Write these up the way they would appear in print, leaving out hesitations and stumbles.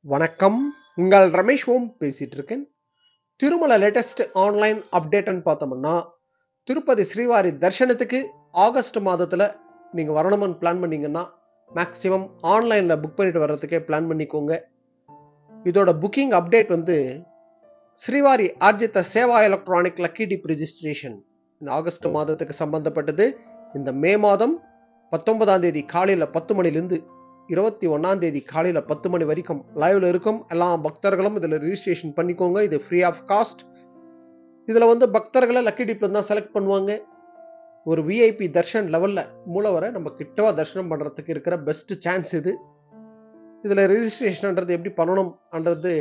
வணக்கம். உங்கள் ரமேஷ் ஓம் பேசிட்டு இருக்கேன். திருமல லேட்டஸ்ட் ஆன்லைன் அப்டேட்ன்னு பார்த்தோம்னா, திருப்பதி ஸ்ரீவாரி தரிசனத்துக்கு ஆகஸ்ட் மாதத்துல நீங்க வரணும்னு பிளான் பண்ணீங்கன்னா, மேக்ஸிமம் ஆன்லைன்ல புக் பண்ணிட்டு வர்றதுக்கே பிளான் பண்ணிக்கோங்க. இதோட புக்கிங் அப்டேட் வந்து Srivari Arjitha Seva electronic lucky dip registration இந்த ஆகஸ்ட் மாதத்துக்கு சம்பந்தப்பட்டது. இந்த மே மாதம் 19ஆம் தேதி காலையில 10 மணிலிருந்து 21ஆம் தேதி காலையில 10 மணி வரைக்கும் லைவ்ல இருக்கும். எல்லா பக்தர்களும் இதுல ரிஜிஸ்ட்ரேஷன் பண்ணிக்கோங்க. இது ஃப்ரீ ஆஃப் காஸ்ட். இதுல வந்து பக்தர்களை லக்கி டிப்ல தான் செலக்ட் பண்ணுவாங்க. ஒரு விஐபி தர்ஷன் லெவல்ல மூலவரை நம்ம கிட்டவா தரிசனம் பண்றதுக்கு இருக்கிற பெஸ்ட் சான்ஸ் இது. இதுல ரெஜிஸ்ட்ரேஷன்ன்றது எப்படி பண்ணணும்ன்றது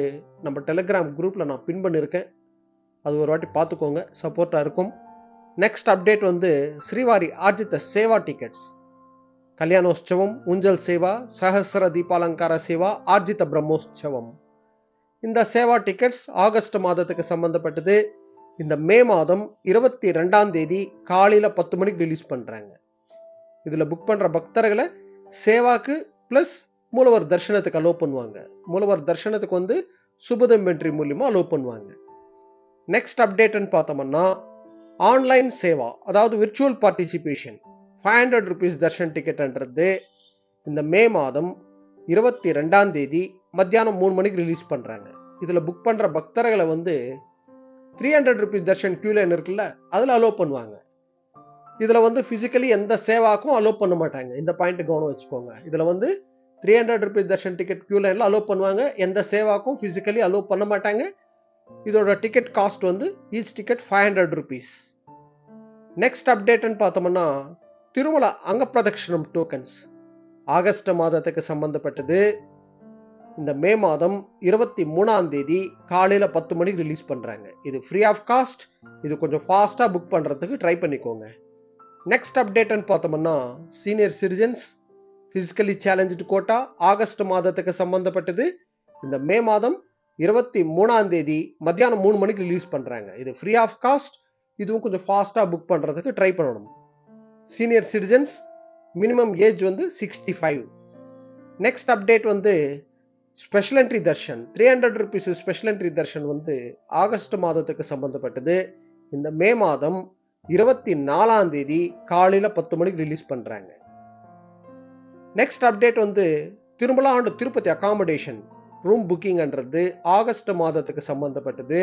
நம்ம டெலிகிராம் குரூப்ல நான் பின் பண்ணியிருக்கேன். அது ஒரு வாட்டி பார்த்துக்கோங்க, சப்போர்ட்டா இருக்கும். நெக்ஸ்ட் அப்டேட் வந்து ஸ்ரீவாரி ஆர்ஜித சேவா டிக்கெட்ஸ், கல்யாணோற்சவம், ஊஞ்சல் சேவா, சஹஸ்ர தீபாலங்கார சேவா, ஆர்ஜித பிரம்மோற்சவம். இந்த சேவா டிக்கெட்ஸ் ஆகஸ்ட் மாதத்துக்கு சம்பந்தப்பட்டது. இந்த மே மாதம் 22ஆம் தேதி காலையில 10 மணிக்கு ரிலீஸ் பண்றாங்க. இதுல புக் பண்ற பக்தர்களை சேவாக்கு பிளஸ் மூலவர் தரிசனத்துக்கு அலோ பண்ணுவாங்க. மூலவர் தரிசனத்துக்கு வந்து சுபதம் என்ட்ரி மூலியமா அலோ பண்ணுவாங்க. நெக்ஸ்ட் அப்டேட்னு பார்த்தோம்னா, ஆன்லைன் சேவா, அதாவது விர்ச்சுவல் பார்ட்டிசிபேஷன் 500 rupees தர்ஷன் டிக்கெட்ன்றது இந்த மே மாதம் 22ஆம் தேதி மத்தியானம் 3 மணிக்கு ரிலீஸ் பண்றாங்க. இதுல புக் பண்ற பக்தர்களை வந்து 300 rupees தர்ஷன் கியூ லைன் இருக்குல்ல, அதுல அலோ பண்ணுவாங்க. இதுல வந்து பிசிக்கலி எந்த சேவாக்கும் அலோ பண்ண மாட்டாங்க. இந்த பாயிண்ட் கவனம் வச்சுக்கோங்க. இதுல வந்து 300 rupees தர்ஷன் டிக்கெட் கியூ லைன்ல அலோ பண்ணுவாங்க. எந்த சேவாக்கும் பிசிக்கலி அலோ பண்ண மாட்டாங்க. இதோட டிக்கெட் காஸ்ட் வந்து ஈச் டிக்கெட் 500 rupees. நெக்ஸ்ட் அப்டேட்னு பார்த்தோம்னா, திருமல அங்க பிரதட்சணம் டோக்கன்ஸ் ஆகஸ்ட் மாதத்துக்கு சம்பந்தப்பட்டது. இந்த மே மாதம் 23ஆம் தேதி காலையில 10 மணிக்கு ரிலீஸ் பண்றாங்க. இது ஃப்ரீ ஆஃப் காஸ்ட். இது கொஞ்சம் ஃபாஸ்டா புக் பண்றதுக்கு ட்ரை பண்ணிக்கோங்க. நெக்ஸ்ட் அப்டேட்னு பார்த்தோம்னா, senior citizens physically challenged quota August மாதத்துக்கு சம்பந்தப்பட்டது. இந்த மே மாதம் 23ஆம் தேதி மத்தியானம் 3 மணிக்கு ரிலீஸ் பண்றாங்க. இது ஃப்ரீ ஆஃப் காஸ்ட். இதுவும் கொஞ்சம் ஃபாஸ்டா புக் பண்றதுக்கு ட்ரை பண்ணணும். சீனியர் சிட்டிசன்ஸ் மினிமம் ஏஜ் வந்து 65. நெக்ஸ்ட் அப்டேட் வந்து special entry Darshan 300 rupees special entry Darshan வந்து ஆகஸ்ட் மாதத்துக்கு சம்பந்தப்பட்டது. இந்த மே மாதம் 24ஆம் தேதி காலையில 10 மணிக்கு ரிலீஸ் பண்றாங்க. நெக்ஸ்ட் அப்டேட் வந்து Tirumala and Tirupati accommodation room புக்கிங்ன்றது ஆகஸ்ட் மாதத்துக்கு சம்பந்தப்பட்டது.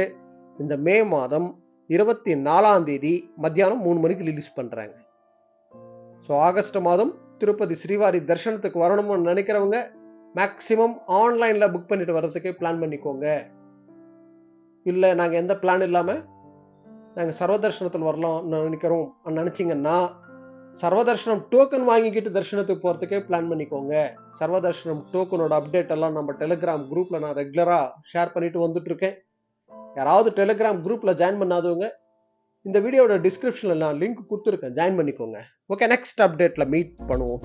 இந்த மே மாதம் 24ஆம் தேதி மத்தியானம் 3 மணிக்கு ரிலீஸ் பண்றாங்க. ஸோ ஆகஸ்ட் மாதம் திருப்பதி ஸ்ரீவாரி தரிசனத்துக்கு வரணும்னு நினைக்கிறவங்க மேக்சிமம் ஆன்லைன்ல புக் பண்ணிட்டு வர்றதுக்கே பிளான் பண்ணிக்கோங்க. இல்ல நாங்க எந்த பிளான் இல்லாம நாங்க சர்வதர்ஷனத்தில் வரலாம்னு நினைச்சீங்கன்னா, சர்வதர்ஷனம் டோக்கன் வாங்கிக்கிட்டு தரிசனத்துக்கு போறதுக்கே பிளான் பண்ணிக்கோங்க. சர்வதர்ஷனம் டோக்கனோட அப்டேட் எல்லாம் நம்ம டெலிகிராம் குரூப்ல நான் ரெகுலரா ஷேர் பண்ணிட்டு வந்துட்டு இருக்கேன். யாராவது டெலிகிராம் குரூப்ல ஜாயின் பண்ணாதவங்க இந்த வீடியோட டிஸ்கிரிப்ஷன்ல நான் லிங்க் கொடுத்துருக்கேன், ஜாயின் பண்ணிக்கோங்க. ஓகே, நெக்ஸ்ட் அப்டேட்ல மீட் பண்ணுவோம்.